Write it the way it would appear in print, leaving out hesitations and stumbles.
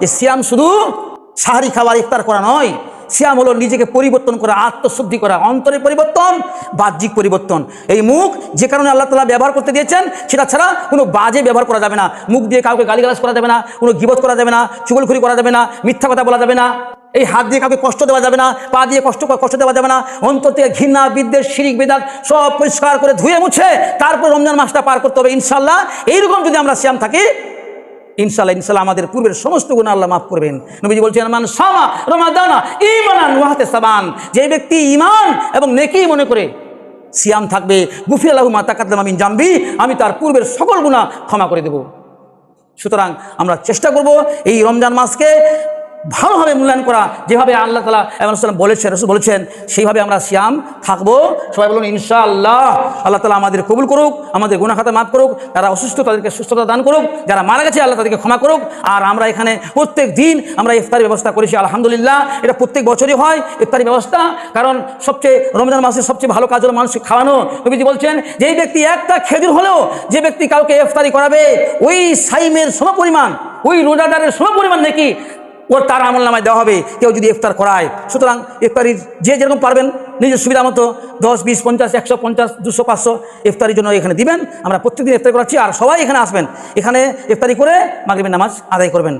যে সিয়াম শুধু সাহারি খাবার ইফতার করা নয়, সিয়াম হলো নিজেকে পরিবর্তন করা, আত্মশুদ্ধি করা, অন্তরের পরিবর্তন, বাহ্যিক পরিবর্তন। এই মুখ যে কারণে আল্লাহ তাআলা ব্যবহার করতে দিয়েছেন, সেটা ছাড়া কোনো বাজে ব্যবহার করা যাবে না। মুখ দিয়ে কাউকে গালিগালাজ করা যাবে না, কোনো গীবত করা যাবে না, চুগলখড়ি করা যাবে না, মিথ্যা কথা বলা যাবে না, এই হাত দিয়ে কাউকে কষ্ট দেওয়া যাবে না, পা দিয়ে কষ্ট দেওয়া যাবে না, অন্তর থেকে ঘৃণা, বিদ্বেষ, শিরিক, বিদআত সব পরিষ্কার করে ধুয়ে মুছে তারপর রমজান মাসটা পার করতে হবে ইনশাআল্লাহ। এইরকম যদি আমরা সিয়াম থাকি, ইনশাআল্লাহ আমাদের পূর্বের সমস্ত গুনাহ আল্লাহ মাফ করবেন। নবীজি বলছেন, মান সামা রমাদানা ঈমানান ওয়া ইহতিসাবান, যে ব্যক্তি ঈমান এবং নেকি মনে করে সিয়াম থাকবে, গুফিরা লাহু মা তাকাদ্দামা মিন জামবি, আমি তার পূর্বের সকল গুনাহ ক্ষমা করে দেব। সুতরাং আমরা চেষ্টা করব এই রমজান মাসকে ভালোভাবে মূল্যায়ন করা, যেভাবে আল্লাহ তাআলা এবং রাসূল বলেছেন সেইভাবে আমরা সিয়াম থাকবো। সবাই বলুন ইনশাআল্লাহ। আল্লাহ তাআলা আমাদের কবুল করুক, আমাদের গুনাহ খাতা মাফ করুক, যারা অসুস্থ তাদেরকে সুস্থতা দান করুক, যারা মারা গেছে আল্লাহ তাদেরকে ক্ষমা করুক। আর আমরা এখানে প্রত্যেক দিন আমরা ইফতারি ব্যবস্থা করেছি আলহামদুলিল্লাহ। এটা প্রত্যেক বছরই হয় ইফতারি ব্যবস্থা, কারণ সবচেয়ে রমজান মাসের সবচেয়ে ভালো কাজ হলো মানুষকে খাওয়ানো। নবীজি বলছেন, যেই ব্যক্তি একটা খেজুর হলেও যে ব্যক্তি কাউকে ইফতারি করাবে, ওই সাইমের সমপরিমাণ, ওই রোজাদারের সমপরিমাণ নাকি ওর তার আমলনামায় দেওয়া হবে, কেউ যদি ইফতার করায়। সুতরাং ইফতারির যে যেরকম পারবেন নিজের সুবিধা মতো 10, 20, 50, 150, 200, 500 ইফতারির জন্য এখানে দিবেন। আমরা প্রত্যেকদিন ইফতারি করাচ্ছি, আর সবাই এখানে আসবেন, এখানে ইফতারি করে মাগরিবের নামাজ আদায় করবেন।